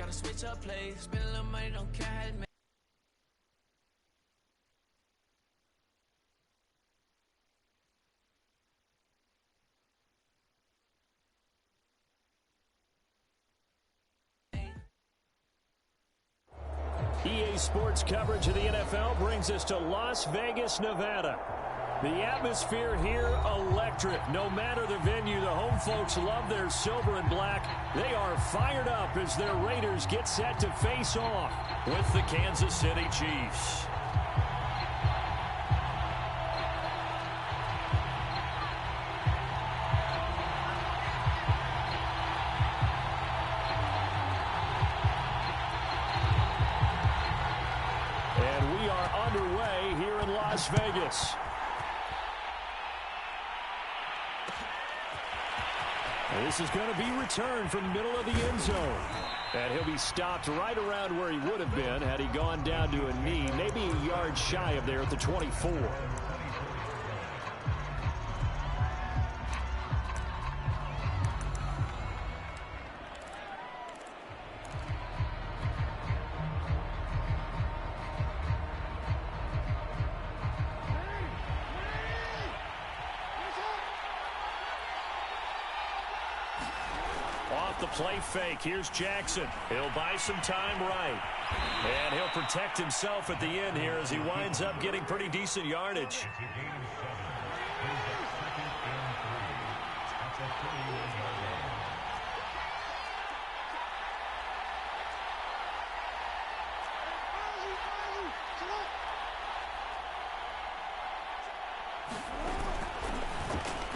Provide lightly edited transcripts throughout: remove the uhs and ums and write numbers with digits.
Gotta switch up plays. Spend a little money, don't care how it makes. EA Sports coverage of the NFL brings us to Las Vegas, Nevada. The atmosphere here, electric. No matter the venue, the home folks love their silver and black. They are fired up as their Raiders get set to face off with the Kansas City Chiefs. And we are underway here in Las Vegas. This is going to be returned from the middle of the end zone. And he'll be stopped right around where he would have been had he gone down to a knee, maybe a yard shy of there at the 24. Off the play fake, here's Jackson. He'll buy some time right. And he'll protect himself at the end here as he winds up getting pretty decent yardage.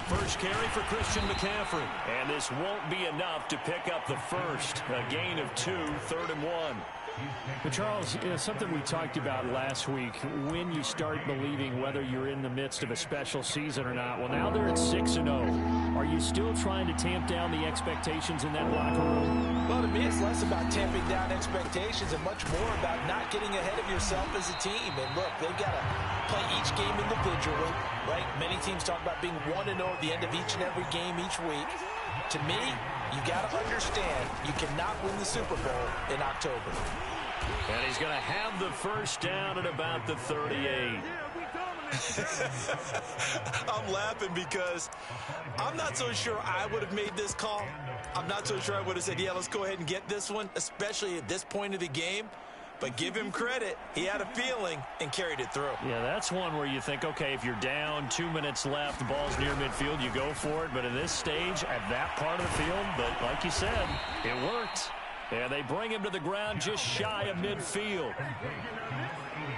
First carry for Christian McCaffrey. And this won't be enough to pick up the first. A gain of 2, 3rd and 1. But Charles, something we talked about last week, when you start believing whether you're in the midst of a special season or not. Well, now they're at 6-0. Are you still trying to tamp down the expectations in that locker room? Well, to me, it's less about tamping down expectations and much more about not getting ahead of yourself as a team. And look, they've got to play each game individually, right? Many teams talk about being 1-0 at the end of each and every game each week. To me, you got to understand you cannot win the Super Bowl in October. And he's going to have the first down at about the 38. I'm laughing because I'm not so sure I would have made this call. I'm not so sure I would have said, yeah, let's go ahead and get this one, especially at this point of the game. But give him credit. He had a feeling and carried it through. Yeah, that's one where you think, okay, if you're down, 2 minutes left, the ball's near midfield, you go for it. But in this stage, at that part of the field, but like you said, it worked. And they bring him to the ground just shy of midfield.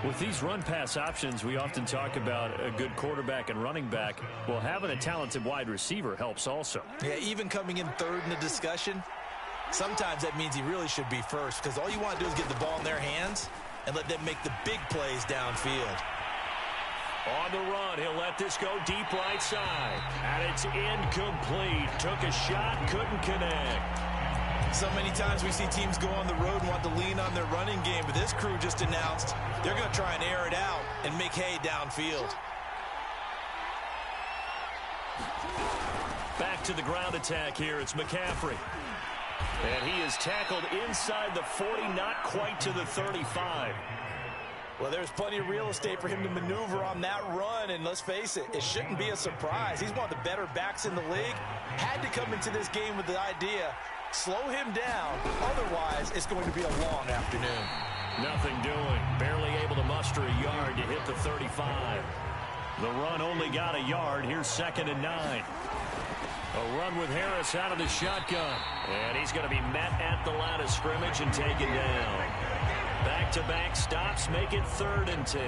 With these run-pass options, we often talk about a good quarterback and running back. Well, having a talented wide receiver helps also. Yeah, even coming in third in the discussion, sometimes that means he really should be first, because all you want to do is get the ball in their hands and let them make the big plays downfield. On the run, he'll let this go deep right side. And it's incomplete. Took a shot, couldn't connect. So many times we see teams go on the road and want to lean on their running game, but this crew just announced they're going to try and air it out and make hay downfield. Back to the ground attack here. It's McCaffrey. And he is tackled inside the 40, not quite to the 35. Well, there's plenty of real estate for him to maneuver on that run, and let's face it, it shouldn't be a surprise. He's one of the better backs in the league. Had to come into this game with the idea, slow him down, otherwise it's going to be a long afternoon. Nothing doing. Barely able to muster a yard to hit the 35. The run only got a yard. Here's 2nd and 9. A run with Harris out of the shotgun. And he's going to be met at the line of scrimmage and taken down. Back-to-back stops make it 3rd and 10.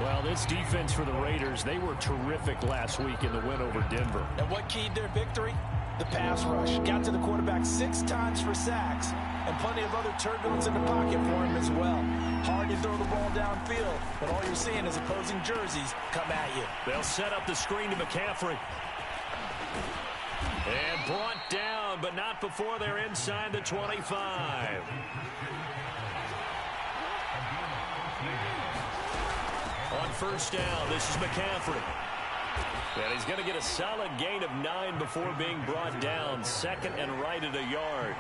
Well, this defense for the Raiders, they were terrific last week in the win over Denver. And what keyed their victory? The pass rush. Got to the quarterback 6 times for sacks, and plenty of other turbulence in the pocket for him as well. Hard to throw the ball downfield, but all you're seeing is opposing jerseys come at you. They'll set up the screen to McCaffrey. And brought down, but not before they're inside the 25. On first down, this is McCaffrey. And he's going to get a solid gain of 9 before being brought down. 2nd and right at a yard.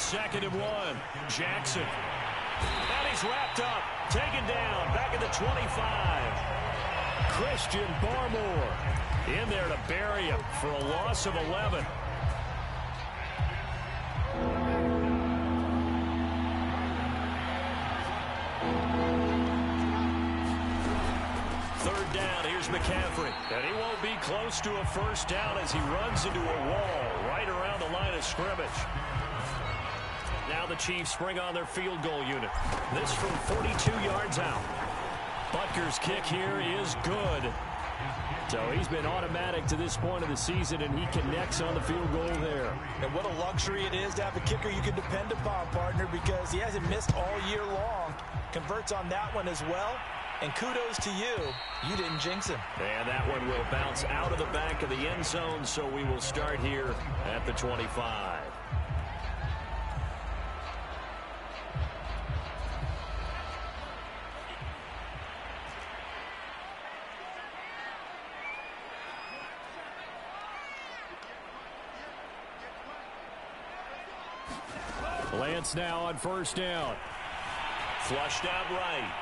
2nd and 1. Jackson. And he's wrapped up. Taken down. Back at the 25. Christian Barmore in there to bury him for a loss of 11. Third down, here's McCaffrey. And he won't be close to a first down as he runs into a wall right around the line of scrimmage. Now the Chiefs bring on their field goal unit. This from 42 yards out. Butker's kick here is good. So he's been automatic to this point of the season, and he connects on the field goal there. And what a luxury it is to have a kicker you can depend upon, partner, because he hasn't missed all year long. Converts on that one as well. And kudos to you. You didn't jinx him. And that one will bounce out of the back of the end zone, so we will start here at the 25. Lance now on first down. Flushed out right.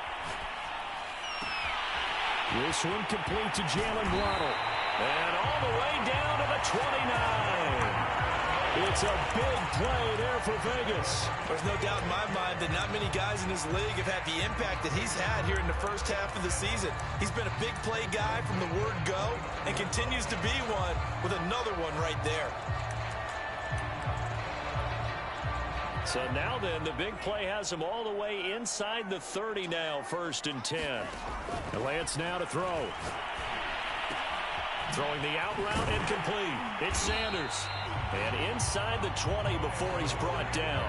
This one complete to Jalen Waddle. And all the way down to the 29. It's a big play there for Vegas. There's no doubt in my mind that not many guys in this league have had the impact that he's had here in the first half of the season. He's been a big play guy from the word go and continues to be one with another one right there. So now then, the big play has him all the way inside the 30 now, 1st and 10. Lance now to throw. Throwing the out route incomplete. It's Sanders. And inside the 20 before he's brought down.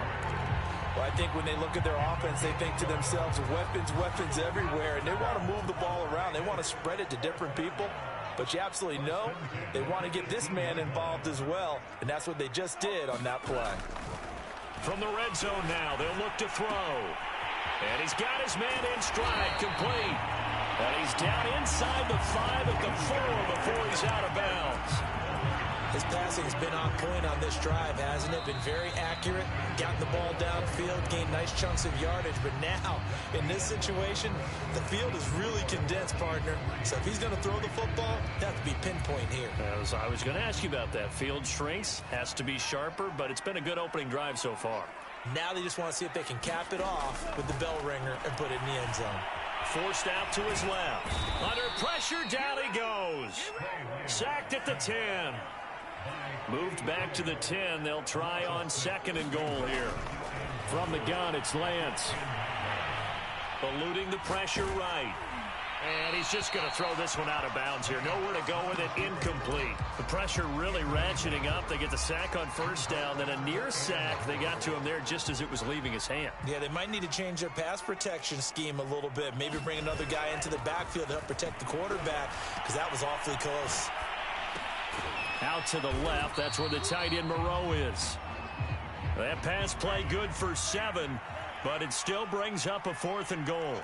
Well, I think when they look at their offense, they think to themselves, weapons everywhere, and they want to move the ball around. They want to spread it to different people. But you absolutely know they want to get this man involved as well, and that's what they just did on that play. From the red zone now, they'll look to throw. And he's got his man in stride, complete. And he's down inside the 5 at the 4 before he's out of bounds. His passing's been on point on this drive, hasn't it? Been very accurate, gotten the ball downfield, gained nice chunks of yardage. But now, in this situation, the field is really condensed, partner. So if he's going to throw the football, it has to be pinpoint here. As I was going to ask you about that. Field shrinks, has to be sharper, but it's been a good opening drive so far. Now they just want to see if they can cap it off with the bell ringer and put it in the end zone. Forced out to his left. Under pressure, down he goes. Sacked at the 10. Moved back to the 10. They'll try on 2nd and goal here. From the gun, it's Lance. Eluding the pressure right. And he's just going to throw this one out of bounds here. Nowhere to go with it. Incomplete. The pressure really ratcheting up. They get the sack on 1st down. Then a near sack. They got to him there just as it was leaving his hand. Yeah, they might need to change their pass protection scheme a little bit. Maybe bring another guy into the backfield to help protect the quarterback, because that was awfully close. Out to the left. That's where the tight end Moreau is. That pass play good for 7, but it still brings up a 4th and goal.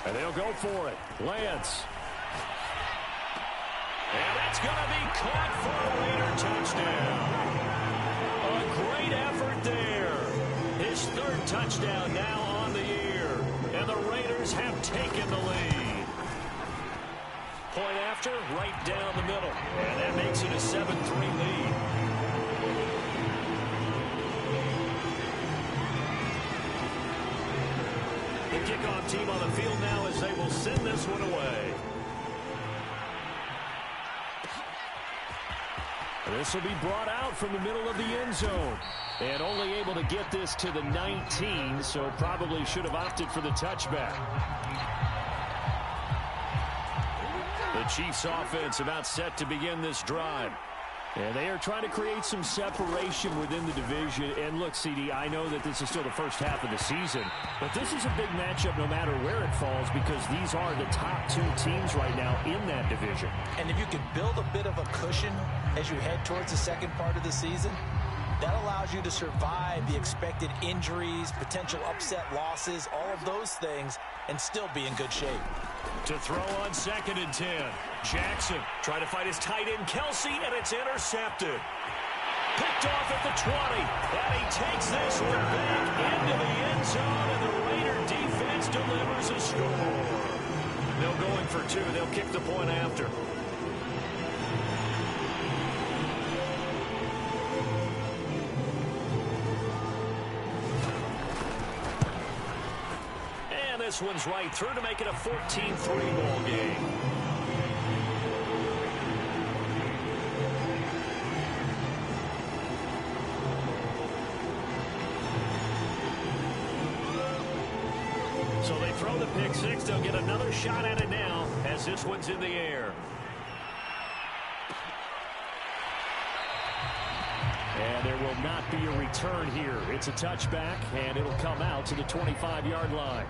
And they'll go for it. Lance. And that's going to be caught for a Raider touchdown. A great effort there. His 3rd touchdown now on the year. And the Raiders have taken the lead. Point after, right down the middle. And that makes it a 7-3 lead. The kickoff team on the field now as they will send this one away. This will be brought out from the middle of the end zone. And only able to get this to the 19, so probably should have opted for the touchback. The Chiefs offense about set to begin this drive. And they are trying to create some separation within the division. And look, CD, I know that this is still the first half of the season, but this is a big matchup no matter where it falls, because these are the top 2 teams right now in that division. And if you can build a bit of a cushion as you head towards the second part of the season, that allows you to survive the expected injuries, potential upset losses, all of those things, and still be in good shape. To throw on 2nd and 10. Jackson trying to fight his tight end Kelsey, and it's intercepted. Picked off at the 20. And he takes this one back into the end zone, and the Raider defense delivers a score. They'll go in for two. They'll kick the point after. And this one's right through to make it a 14-3 ball game. So they throw the pick six. They'll get another shot at it now as this one's in the air. And there will not be a return here. It's a touchback, and it'll come out to the 25-yard line.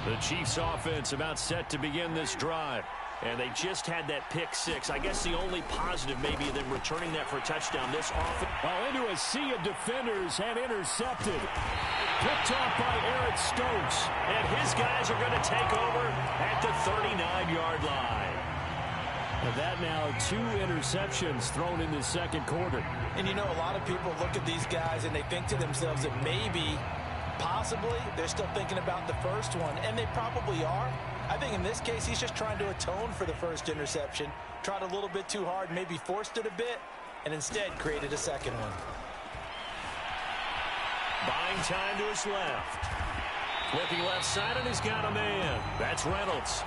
The Chiefs offense about set to begin this drive. And they just had that pick six. I guess the only positive maybe them returning that for a touchdown this often. Well, into a sea of defenders and intercepted. Picked off by Eric Stokes. And his guys are going to take over at the 39-yard line. And that now 2 interceptions thrown in the second quarter. And you know, a lot of people look at these guys and they think to themselves that maybe, possibly, they're still thinking about the first one. And they probably are. I think in this case, he's just trying to atone for the first interception. Tried a little bit too hard, maybe forced it a bit, and instead created a second one. Buying time to his left. Flipping left side, and he's got a man. That's Reynolds.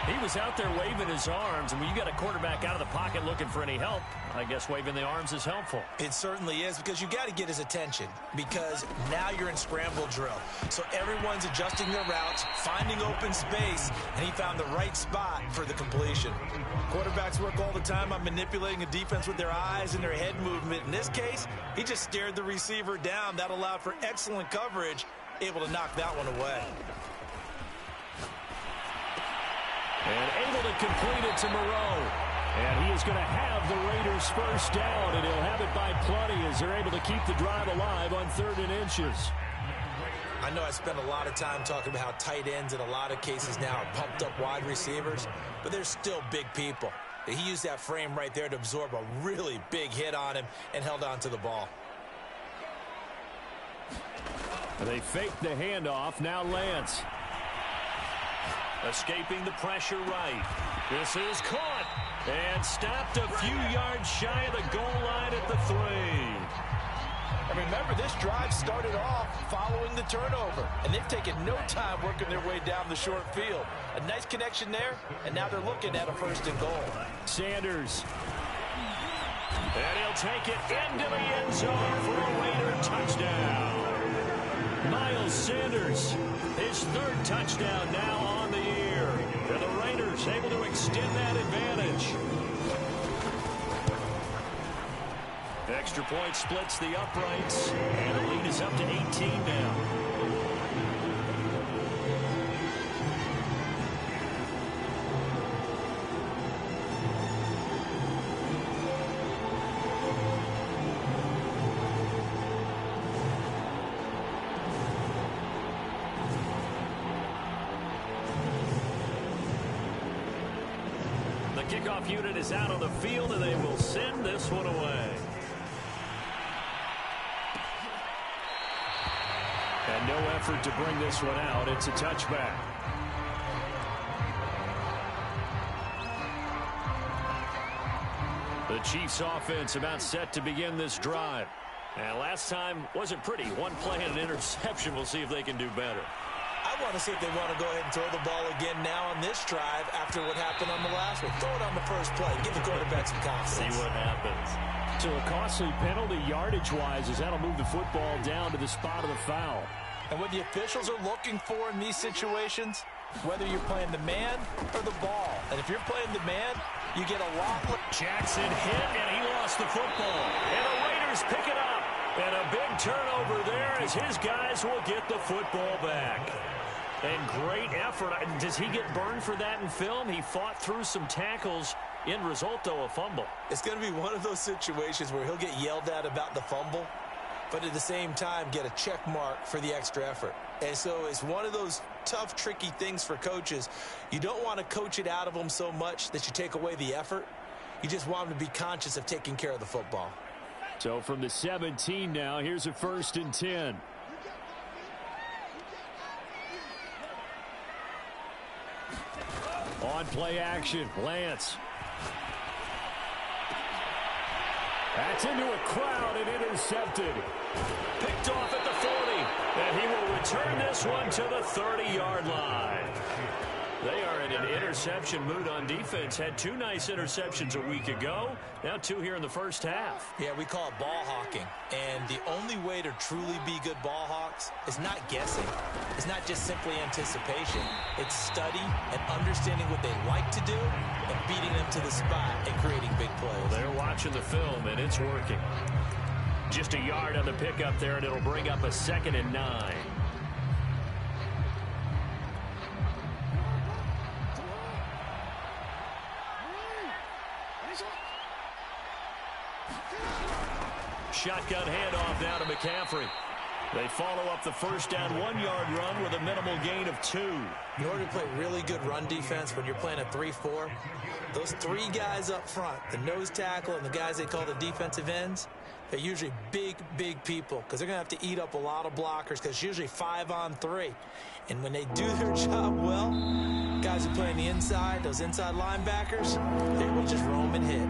He was out there waving his arms, and when you got a quarterback out of the pocket looking for any help, I guess waving the arms is helpful. It certainly is, because you got to get his attention, because now you're in scramble drill. So everyone's adjusting their routes, finding open space, and he found the right spot for the completion. Quarterbacks work all the time on manipulating a defense with their eyes and their head movement. In this case, he just stared the receiver down. That allowed for excellent coverage, able to knock that one away. And able to complete it to Moreau. And he is going to have the Raiders first down, and he'll have it by plenty as they're able to keep the drive alive on 3rd and inches. I know I spent a lot of time talking about how tight ends in a lot of cases now are pumped up wide receivers, but they're still big people. He used that frame right there to absorb a really big hit on him and held on to the ball. And they faked the handoff. Now Lance. Escaping the pressure right. This is caught and stopped a few yards shy of the goal line at the 3. And remember, this drive started off following the turnover, and they've taken no time working their way down the short field. A nice connection there, and now they're looking at a 1st and goal. Sanders. And he'll take it into the end zone for a Raider touchdown. Miles Sanders, his 3rd touchdown now on the year. And the Raiders able to extend that advantage. Extra point splits the uprights, and the lead is up to 18 now. The kickoff unit is out on the field, and they will send this one away. And no effort to bring this one out. It's a touchback. The Chiefs offense about set to begin this drive. And last time wasn't pretty. One play and an interception. We'll see if they can do better. I want to see if they want to go ahead and throw the ball again now on this drive after what happened on the last one. Throw it on the first play. Give the quarterback some confidence. See what happens. So a costly penalty yardage-wise as that'll move the football down to the spot of the foul. And what the officials are looking for in these situations, whether you're playing the man or the ball. And if you're playing the man, you get a lot. Jackson hit, and he lost the football. And the Raiders pick it up. And a big turnover there as his guys will get the football back. And great effort. Does he get burned for that in film? He fought through some tackles. End result, though, a fumble. It's going to be one of those situations where he'll get yelled at about the fumble. but at the same time get a check mark for the extra effort. And so it's one of those tough, tricky things for coaches. You don't want to coach it out of them so much that you take away the effort. You just want them to be conscious of taking care of the football. So from the 17 now, here's a 1st and 10. On play action, Lance. That's into a crowd and intercepted. Picked off at the 40. And he will return this one to the 30-yard line. They are in an interception mood on defense. Had 2 nice interceptions a week ago. Now 2 here in the first half. Yeah, we call it ball hawking. And the only way to truly be good ball hawks is not guessing. It's not just simply anticipation. It's study and understanding what they like to do and beating them to the spot and creating big plays. They're watching the film, and it's working. Just a yard on the pickup there, and it'll bring up a 2nd and 9. Shotgun handoff now to McCaffrey. They follow up the first down 1-yard run with a minimal gain of 2. In order to play really good run defense when you're playing a 3-4, those 3 guys up front, the nose tackle and the guys they call the defensive ends, they're usually big, big people because they're going to have to eat up a lot of blockers because it's usually 5 on 3. And when they do their job well, guys who play on the inside, those inside linebackers, they will just roam and hit.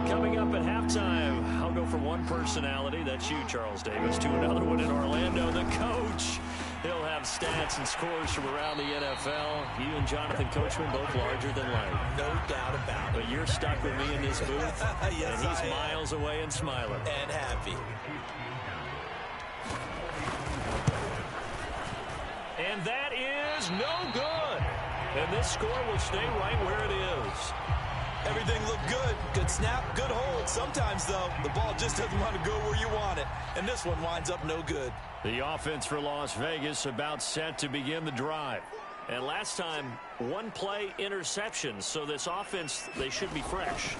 Coming up at halftime, I'll go from one personality, that's you, Charles Davis, to another one in Orlando, the coach. He'll have stats and scores from around the NFL. You and Jonathan Coachman both larger than life. No doubt about it. But you're stuck with me in this booth, yes, and he's miles away and smiling. And happy. And that is no good. And this score will stay right where it is. Everything looked good. Good snap, good hold. Sometimes, though, the ball just doesn't want to go where you want it. And this one winds up no good. The offense for Las Vegas about set to begin the drive. And last time, 1-play interceptions. So this offense, they should be fresh.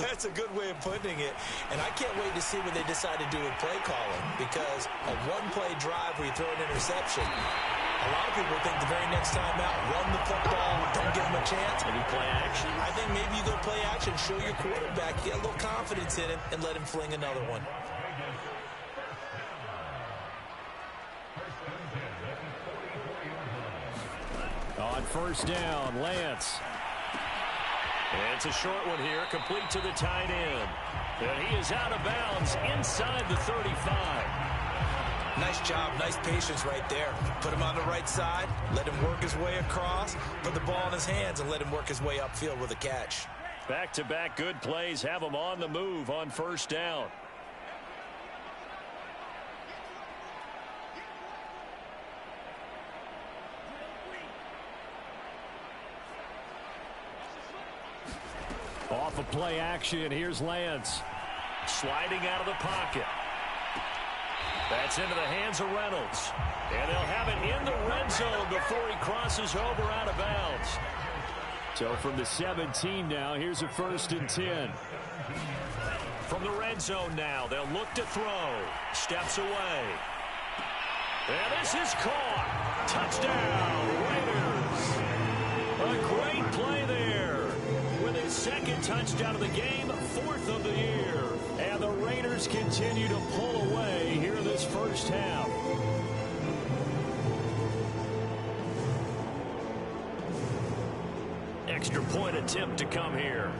That's a good way of putting it. And I can't wait to see what they decide to do with play calling. Because a 1-play drive where you throw an interception, a lot of people think the very next time out, run the football, don't give them a chance. Maybe play action. I think maybe you go play action, show your quarterback, get a little confidence in him, and let him fling another one. On first down, Lance. And it's a short one here, complete to the tight end. And he is out of bounds inside the 35. Nice job, nice patience right there. Put him on the right side, let him work his way across, put the ball in his hands, and let him work his way upfield with a catch. Back-to-back good plays have him on the move on first down. Off of play action, here's Lance. Sliding out of the pocket. That's into the hands of Reynolds. And they'll have it in the red zone before he crosses over out of bounds. So from the 17 now, here's a 1st and 10. From the red zone now, they'll look to throw. Steps away. And this is caught. Touchdown, Raiders. A great play there. With his 2nd touchdown of the game, 4th of the year. And the Raiders continue to pull away here in this first half. Extra point attempt to come here.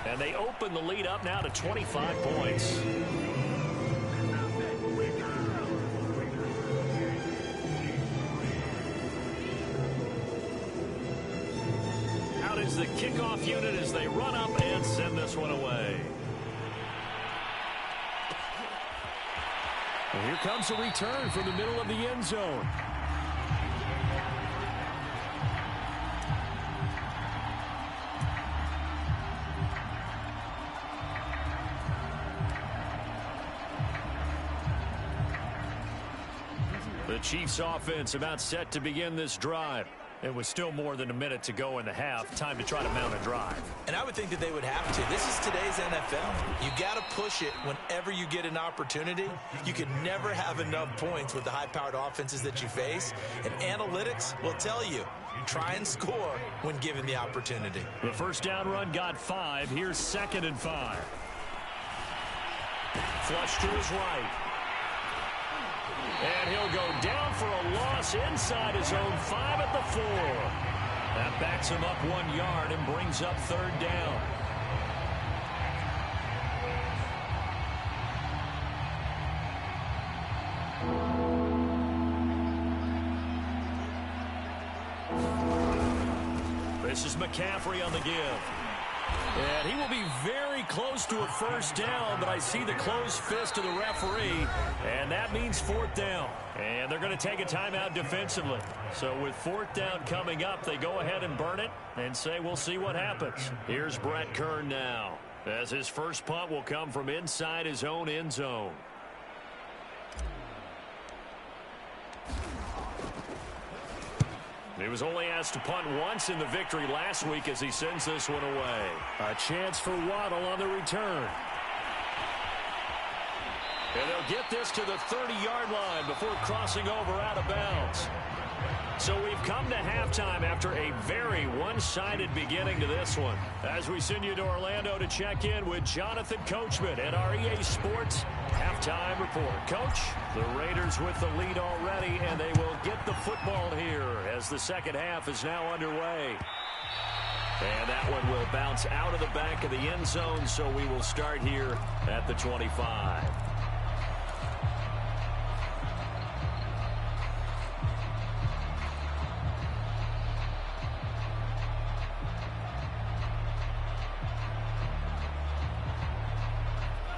And they open the lead up now to 25 points. Out is the kickoff unit as they run up and send this one away. And here comes a return from the middle of the end zone. The Chiefs offense about set to begin this drive. It was still more than a minute to go in the half. Time to try to mount a drive. And I would think that they would have to. This is today's NFL. You got to push it whenever you get an opportunity. You can never have enough points with the high-powered offenses that you face. And analytics will tell you, try and score when given the opportunity. The first down run got 5. Here's 2nd and 5. Flush to his right. And he'll go down for a loss inside his own 5 at the 4. That backs him up 1 yard and brings up 3rd down. This is McCaffrey on the give. And he will be very close to a first down, but I see the closed fist of the referee, and that means 4th down. And they're going to take a timeout defensively. So with 4th down coming up, they go ahead and burn it and say we'll see what happens. Here's Brett Kern now, as his first punt will come from inside his own end zone. He was only asked to punt once in the victory last week as he sends this one away. A chance for Waddle on the return. And they'll get this to the 30-yard line before crossing over out of bounds. So we've come to halftime after a very one-sided beginning to this one. As we send you to Orlando to check in with Jonathan Coachman at our EA Sports Halftime Report. Coach, the Raiders with the lead already, and they will get the football here as the second half is now underway. And that one will bounce out of the back of the end zone, so we will start here at the 25.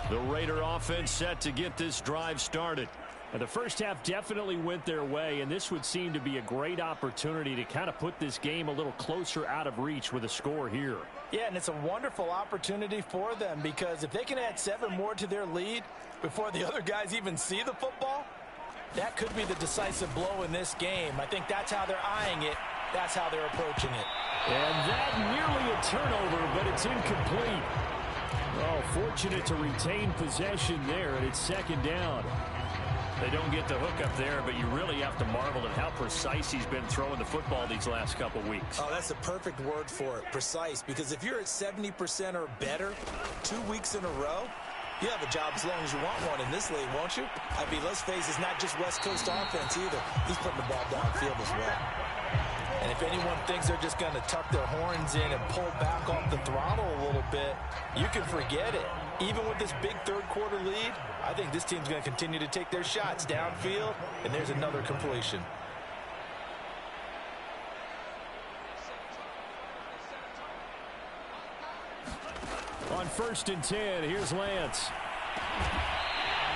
The Raider offense set to get this drive started. And the first half definitely went their way, and this would seem to be a great opportunity to kind of put this game a little closer out of reach with a score here. Yeah, and it's a wonderful opportunity for them because if they can add 7 more to their lead before the other guys even see the football, that could be the decisive blow in this game. I think that's how they're eyeing it. That's how they're approaching it. And that nearly a turnover, but it's incomplete. Oh, fortunate to retain possession there, and it's 2nd down. They don't get the hook up there, but you really have to marvel at how precise he's been throwing the football these last couple weeks. Oh, that's the perfect word for it, precise. Because if you're at 70% or better 2 weeks in a row, you have a job as long as you want one in this league, won't you? I mean, let's face it, it's not just West Coast offense either. He's putting the ball downfield as well. And if anyone thinks they're just going to tuck their horns in and pull back off the throttle a little bit, you can forget it. Even with this big third-quarter lead, I think this team's going to continue to take their shots downfield, and there's another completion. On 1st and 10, here's Lance.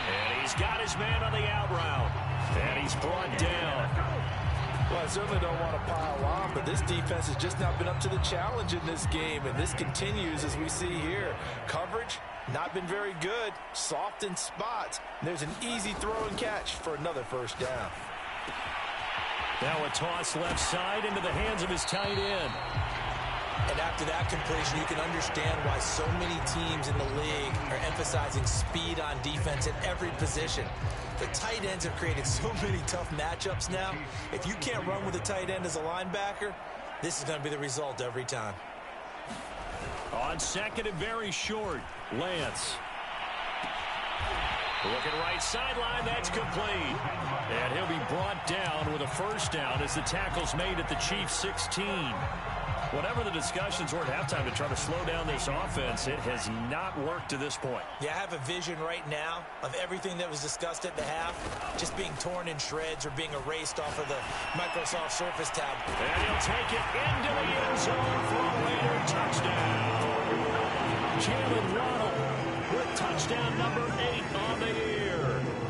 And he's got his man on the out route. And he's brought down. Well, I certainly don't want to pile on, but this defense has just not been up to the challenge in this game, and this continues as we see here. Coverage, not been very good, soft in spots. There's an easy throw and catch for another first down. Now a toss left side into the hands of his tight end. And after that completion, you can understand why so many teams in the league are emphasizing speed on defense at every position. The tight ends have created so many tough matchups now. If you can't run with a tight end as a linebacker, this is going to be the result every time. On 2nd and very short, Lance. Looking right sideline, that's complete. And he'll be brought down with a first down as the tackle's made at the Chiefs' 16. Whatever the discussions were at halftime to try to slow down this offense, it has not worked to this point. Yeah, I have a vision right now of everything that was discussed at the half just being torn in shreds or being erased off of the Microsoft Surface tab. And he'll take it into the end zone for a Raider touchdown. Jalen Waddle with touchdown number 8 on the year.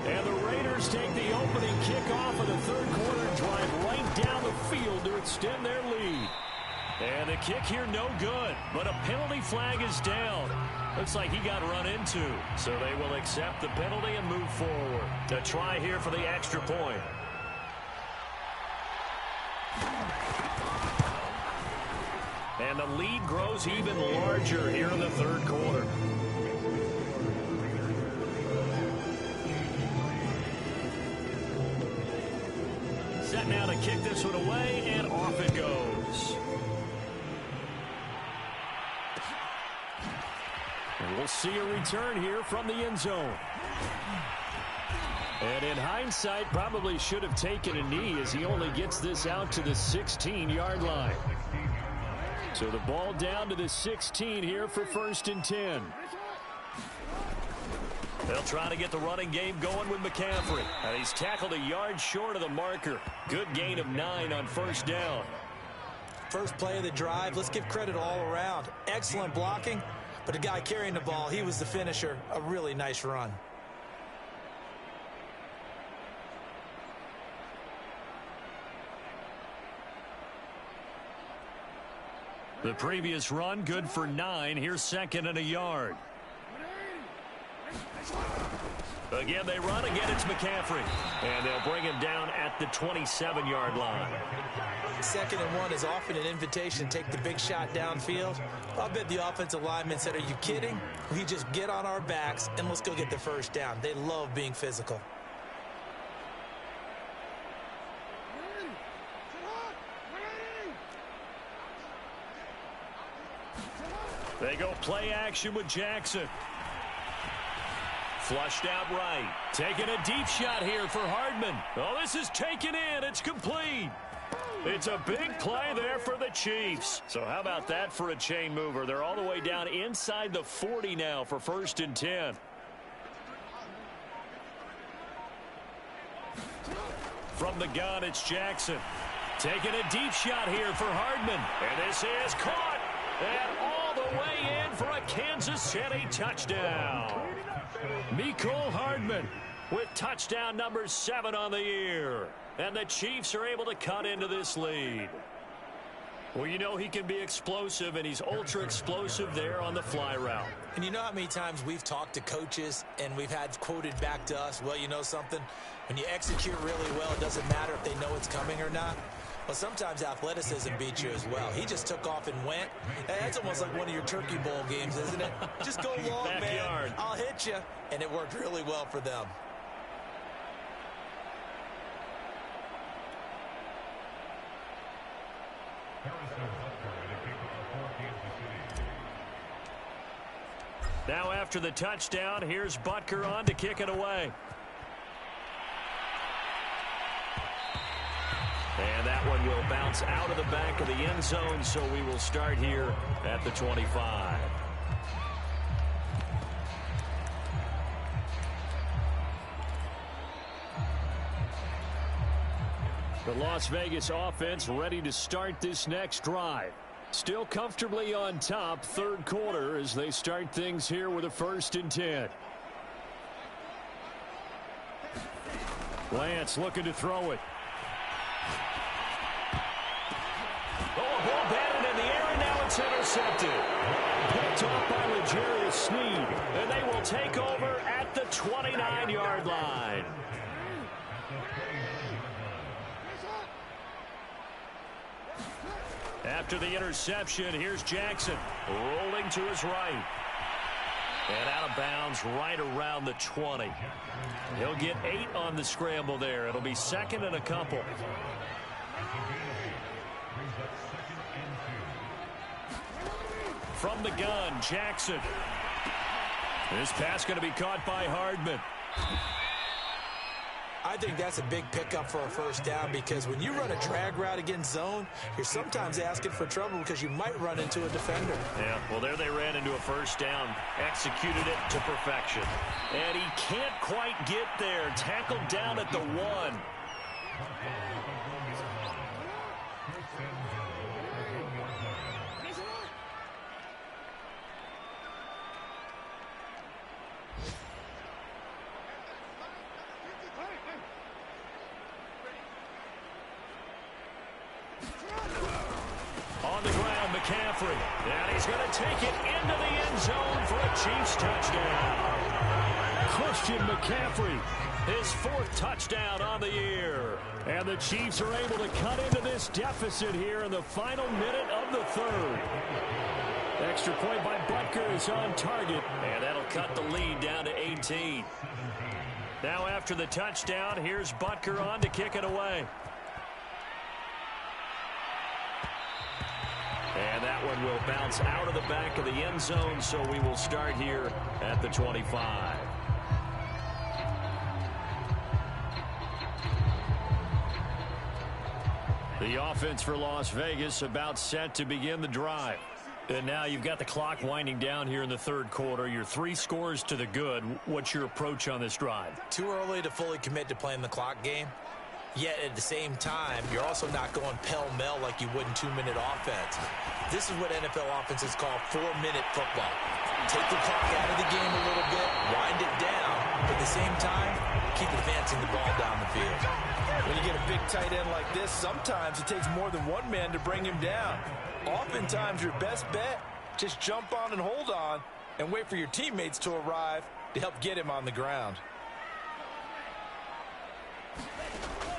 And the Raiders take the opening kickoff of the third quarter and drive right down the field to extend their lead. And the kick here no good, but a penalty flag is down. Looks like he got run into, so they will accept the penalty and move forward. A try here for the extra point. And the lead grows even larger here in the third quarter. Set now to kick this one away, and off it goes. And we'll see a return here from the end zone. And in hindsight, probably should have taken a knee as he only gets this out to the 16-yard line. So the ball down to the 16 here for 1st and 10. They'll try to get the running game going with McCaffrey. And he's tackled a yard short of the marker. Good gain of 9 on 1st down. First play of the drive, let's give credit all around. Excellent blocking, but the guy carrying the ball, he was the finisher. A really nice run. The previous run, good for 9. Here's 2nd and a yard. Again, they run. Again, it's McCaffrey. And they'll bring him down at the 27-yard line. 2nd and 1 is often an invitation to take the big shot downfield. I'll bet the offensive lineman said, are you kidding? We just get on our backs and let's go get the 1st down. They love being physical. They go play action with Jackson. Flushed out right. Taking a deep shot here for Hardman. Oh, this is taken in. It's complete. It's a big play there for the Chiefs. So how about that for a chain mover? They're all the way down inside the 40 now for 1st and 10. From the gun, it's Jackson. Taking a deep shot here for Hardman. And this is caught. And all the way in for a Kansas City touchdown. Mecole Hardman with touchdown number 7 on the year. And the Chiefs are able to cut into this lead. Well, you know he can be explosive, and he's ultra explosive there on the fly route. And you know how many times we've talked to coaches and we've had quoted back to us, well, you know something? When you execute really well, it doesn't matter if they know it's coming or not. Well, sometimes athleticism beats you as well. He just took off and went. Hey, that's almost like one of your Turkey Bowl games, isn't it? Just go long, man. I'll hit you. And it worked really well for them. Now after the touchdown, here's Butker on to kick it away. And that one will bounce out of the back of the end zone, so we will start here at the 25. The Las Vegas offense ready to start this next drive. Still comfortably on top, third quarter, as they start things here with a 1st and 10. Lance looking to throw it. Oh, a ball batted in the air, and now it's intercepted. Picked off by L'Jarius Sneed, and they will take over at the 29-yard line. After the interception, here's Jackson rolling to his right. And out of bounds right around the 20. He'll get 8 on the scramble there. It'll be 2nd and a couple. From the gun, Jackson. This pass going to be caught by Hardman. I think that's a big pickup for a 1st down, because when you run a drag route against zone, you're sometimes asking for trouble because you might run into a defender. Yeah, well, there they ran into a 1st down, executed it to perfection. And he can't quite get there. Tackled down at the 1. On the ground, McCaffrey. And he's going to take it into the end zone for a Chiefs touchdown. Christian McCaffrey, his 4th touchdown on the year. And the Chiefs are able to cut into this deficit here in the final minute of the third. Extra point by Butker is on target. And that'll cut the lead down to 18. Now after the touchdown, here's Butker on to kick it away. And that one will bounce out of the back of the end zone, so we will start here at the 25. The offense for Las Vegas about set to begin the drive. And now you've got the clock winding down here in the third quarter. You're 3 scores to the good. What's your approach on this drive? Too early to fully commit to playing the clock game. Yet at the same time, you're also not going pell-mell like you would in 2-minute offense. This is what NFL offenses call 4-minute football. Take the clock out of the game a little bit, wind it down, but at the same time, keep advancing the ball down the field. When you get a big tight end like this, sometimes it takes more than one man to bring him down. Oftentimes, your best bet, just jump on and hold on and wait for your teammates to arrive to help get him on the ground.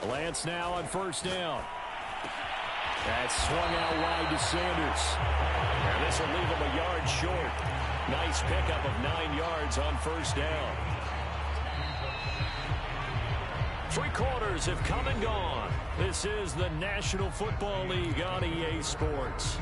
Lance now on first down. That's swung out wide to Sanders. And this will leave him a yard short. Nice pickup of 9 yards on first down. 3 quarters have come and gone. This is the National Football League on EA Sports.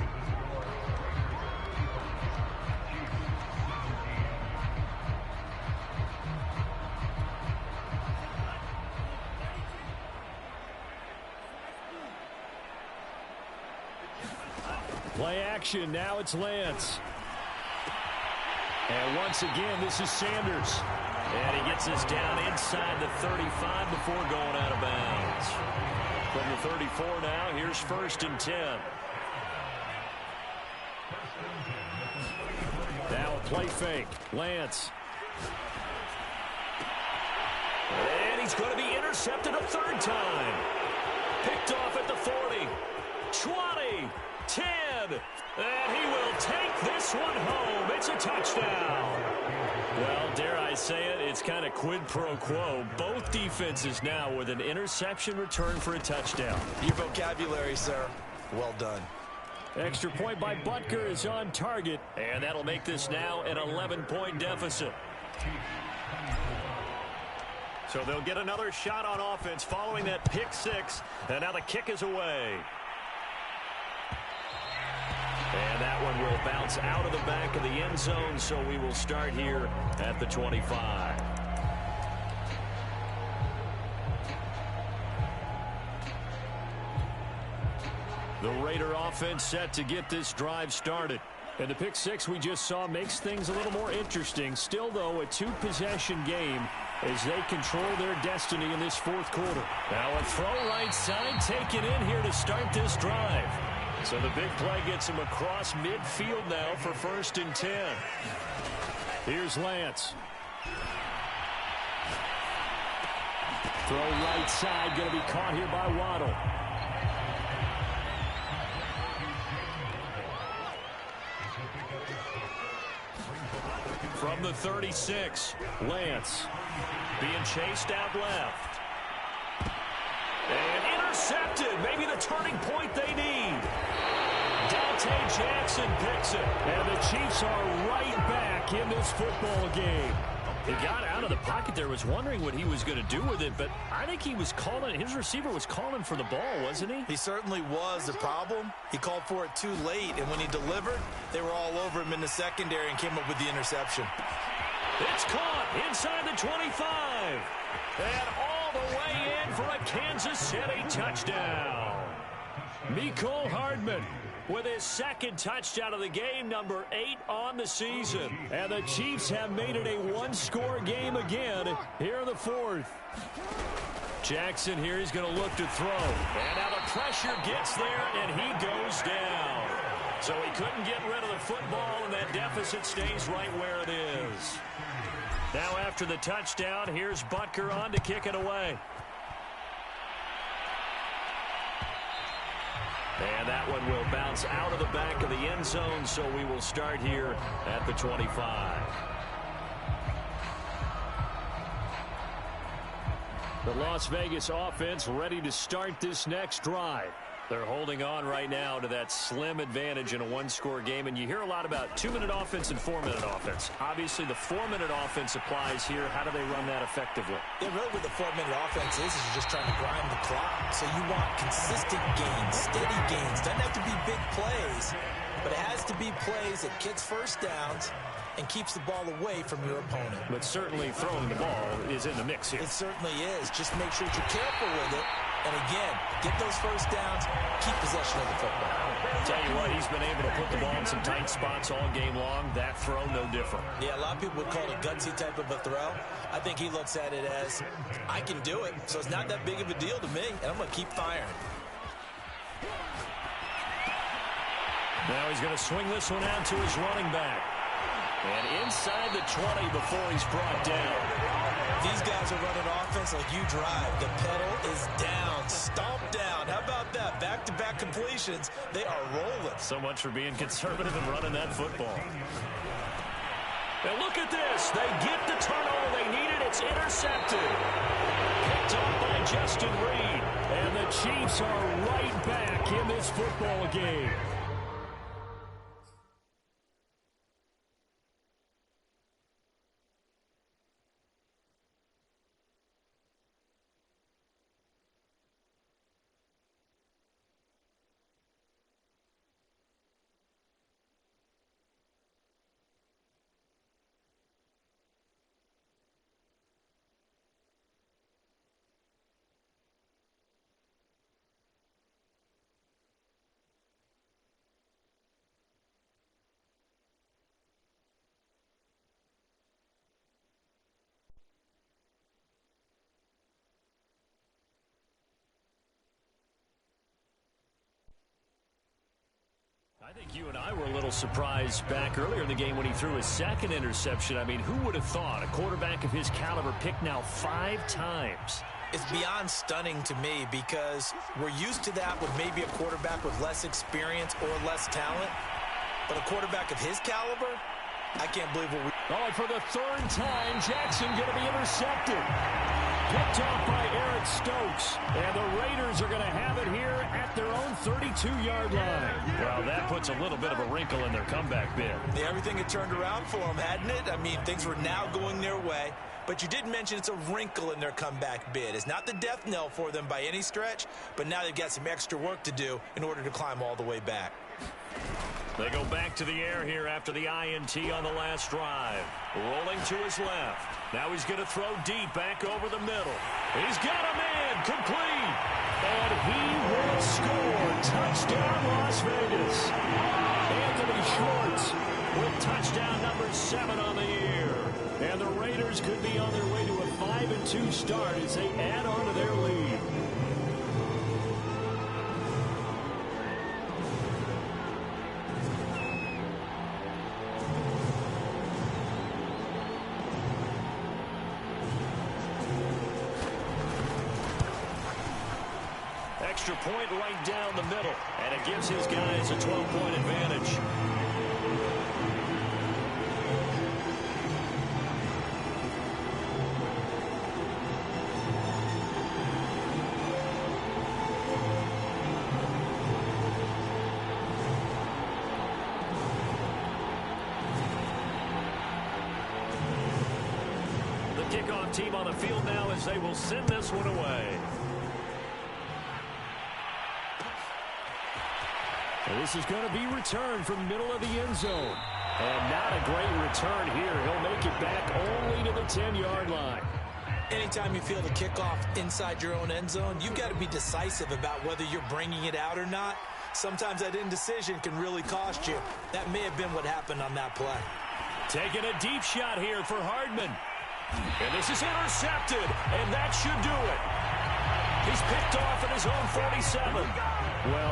Play action. Now it's Lance. And once again, this is Sanders. And he gets us down inside the 35 before going out of bounds. From the 34 now, here's 1st and 10. Now a play fake. Lance. And he's going to be intercepted a 3rd time. Picked off at the 40, 20, 10. And he will take this one home. It's a touchdown. Well, dare I say it, it's kind of quid pro quo. Both defenses now with an interception return for a touchdown. Your vocabulary, sir. Well done. Extra point by Butker is on target. And that'll make this now an 11-point deficit. So they'll get another shot on offense following that pick 6. And now the kick is away. And that one will bounce out of the back of the end zone, so we will start here at the 25. The Raider offense set to get this drive started. And the pick 6 we just saw makes things a little more interesting. Still, though, a 2-possession game as they control their destiny in this 4th quarter. Now a throw right side taken in here to start this drive. So the big play gets him across midfield now for 1st and 10. Here's Lance. Throw right side, going to be caught here by Waddle. From the 36, Lance being chased out left. And intercepted. Maybe the turning point they need. Dante Jackson picks it. And the Chiefs are right back in this football game. He got out of the pocket there, was wondering what he was going to do with it, but I think he was calling, his receiver was calling for the ball, wasn't he? He certainly was. The problem, he called for it too late, and when he delivered, they were all over him in the secondary and came up with the interception. It's caught inside the 25. And all the way in for a Kansas City touchdown. Mecole Hardman with his 2nd touchdown of the game, number 8 on the season. And the Chiefs have made it a 1-score game again here in the 4th. Jackson here, he's going to look to throw. And now the pressure gets there, and he goes down. So he couldn't get rid of the football, and that deficit stays right where it is. Now after the touchdown, here's Butker on to kick it away. And that one will bounce out of the back of the end zone, so we will start here at the 25. The Las Vegas offense ready to start this next drive. They're holding on right now to that slim advantage in a one-score game, and you hear a lot about 2-minute offense and 4-minute offense. Obviously, the 4-minute offense applies here. How do they run that effectively? Yeah, really what the 4-minute offense is you're just trying to grind the clock. So you want consistent gains, steady gains. Doesn't have to be big plays, but it has to be plays that gets first downs and keeps the ball away from your opponent. But certainly throwing the ball is in the mix here. It certainly is. Just make sure that you're careful with it. And again, get those first downs, keep possession of the football. Tell you what, he's been able to put the ball in some tight spots all game long. That throw, no different. Yeah, a lot of people would call it a gutsy type of a throw. I think he looks at it as, I can do it, so it's not that big of a deal to me, and I'm going to keep firing. Now he's going to swing this one out to his running back. And inside the 20 before he's brought down. These guys are running offense like you drive. The pedal is down, stomp down. How about that? Back-to-back completions. They are rolling. So much for being conservative and running that football. And look at this. They get the turnover they needed. It's intercepted. Picked off by Justin Reed. And the Chiefs are right back in this football game. I think you and I were a little surprised back earlier in the game when he threw his second interception. I mean, who would have thought a quarterback of his caliber picked now 5 times? It's beyond stunning to me because we're used to that with maybe a quarterback with less experience or less talent. But a quarterback of his caliber, I can't believe what we... Oh, for the 3rd time, Jackson going to be intercepted. Picked off by Eric Stokes. And the Raiders are going to have it here at their own 32-yard line. Well, that puts a little bit of a wrinkle in their comeback bid. Yeah, everything had turned around for them, hadn't it? I mean, things were now going their way. But you did mention it's a wrinkle in their comeback bid. It's not the death knell for them by any stretch, but now they've got some extra work to do in order to climb all the way back. They go back to the air here after the INT on the last drive. Rolling to his left. Now he's going to throw deep back over the middle. He's got a man complete. And he will score. Touchdown, Las Vegas. Anthony Schwartz with touchdown number 7 on the year. And the Raiders could be on their way to a 5-2 start as they add on to their lead. Extra point right down the middle, and it gives his guys a 12-point advantage. The kickoff team on the field now as they will send this one away. This is going to be returned from the middle of the end zone. And not a great return here. He'll make it back only to the 10-yard line. Anytime you feel the kickoff inside your own end zone, you've got to be decisive about whether you're bringing it out or not. Sometimes that indecision can really cost you. That may have been what happened on that play. Taking a deep shot here for Hardman. And this is intercepted, and that should do it. He's picked off at his own 47. Well,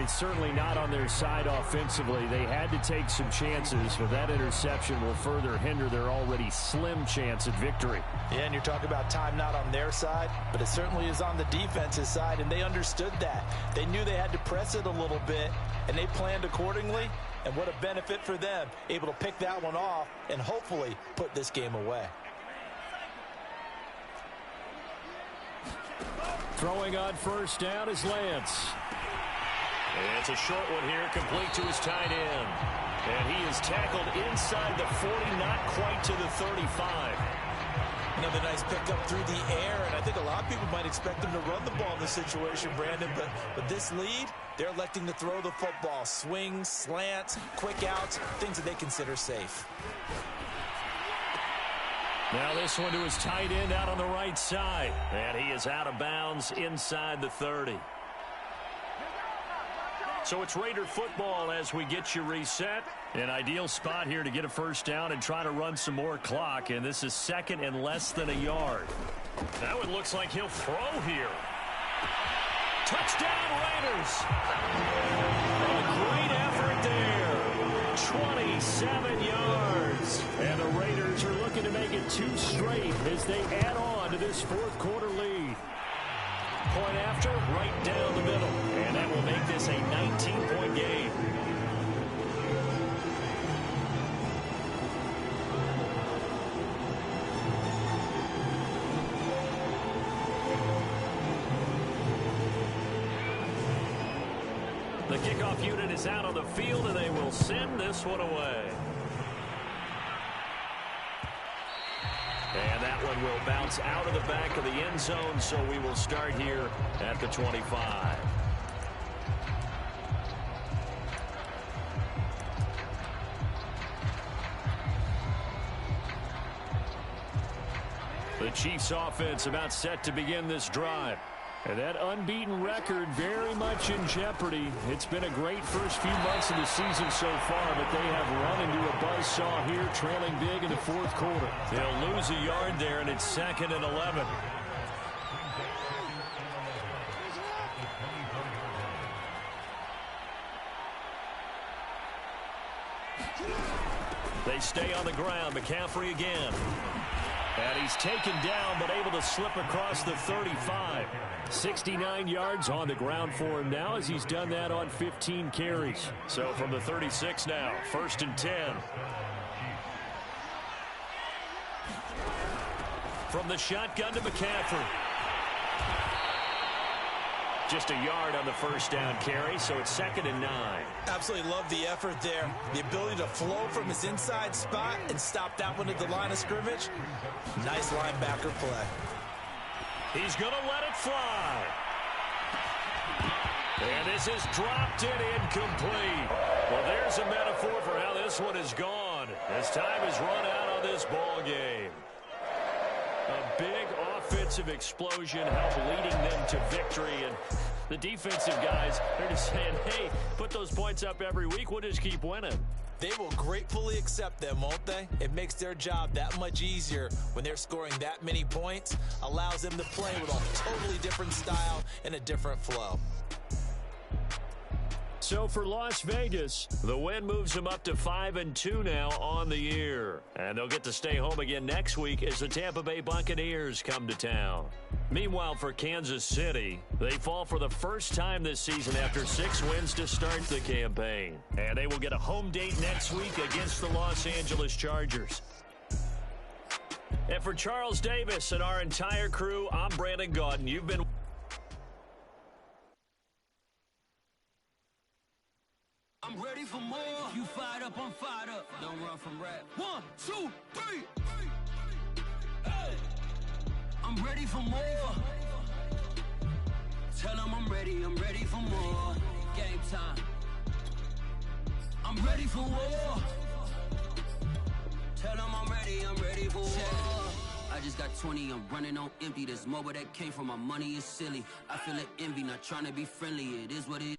certainly not on their side offensively. They had to take some chances, but that interception will further hinder their already slim chance at victory. Yeah, and you're talking about time not on their side, but it certainly is on the defensive side, and they understood that. They knew they had to press it a little bit, and they planned accordingly, and what a benefit for them, able to pick that one off and hopefully put this game away. Throwing on first down is Lance. And it's a short one here, complete to his tight end. And he is tackled inside the 40, not quite to the 35. Another nice pickup through the air, and I think a lot of people might expect them to run the ball in this situation, Brandon, but with this lead, they're electing to throw the football. Swings, slants, quick outs, things that they consider safe. Now this one to his tight end out on the right side. And he is out of bounds inside the 30. So it's Raider football as we get you reset. An ideal spot here to get a first down and try to run some more clock. And this is second and less than a yard. Now it looks like he'll throw here. Touchdown Raiders. A great effort there. 27 yards. And the Raiders are looking to make it 2 straight as they add on to this fourth quarter lead. Point after, right down the middle. And that will make this a 19-point game. The kickoff unit is out on the field, and they will send this one away. And that one will bounce out of the back of the end zone, so we will start here at the 25. The Chiefs offense about set to begin this drive. And that unbeaten record very much in jeopardy. It's been a great first few months of the season so far, but they have run into a buzzsaw here, trailing big in the fourth quarter. They'll lose a yard there, and it's 2nd and 11. They stay on the ground. McCaffrey again. And he's taken down, but able to slip across the 35. 69 yards on the ground for him now as he's done that on 15 carries. So from the 36 now, 1st and 10. From the shotgun to McCaffrey. Just a yard on the first down carry, so it's 2nd and 9. Absolutely love the effort there. The ability to flow from his inside spot and stop that one at the line of scrimmage. Nice linebacker play. He's going to let it fly. And this is dropped in incomplete. Well, there's a metaphor for how this one is gone. As time has run out on this ball game. A big offensive explosion helped leading them to victory. And the defensive guys, they're just saying, hey, put those points up every week. We'll just keep winning. They will gratefully accept them, won't they? It makes their job that much easier when they're scoring that many points. Allows them to play with a totally different style and a different flow. So for Las Vegas, the win moves them up to 5-2 now on the year. And they'll get to stay home again next week as the Tampa Bay Buccaneers come to town. Meanwhile, for Kansas City, they fall for the first time this season after 6 wins to start the campaign. And they will get a home date next week against the Los Angeles Chargers. And for Charles Davis and our entire crew, I'm Brandon Gaudin. You've been... I'm ready for more. You fired up, I'm fired up. Don't run from rap. 1, 2, 3. Hey. I'm ready for more. Tell them I'm ready for more. Game time. I'm ready for war. Tell them I'm ready for war. I just got 20, I'm running on empty. There's more where that came from, my money is silly. I feel like envy, not trying to be friendly. It is what it is.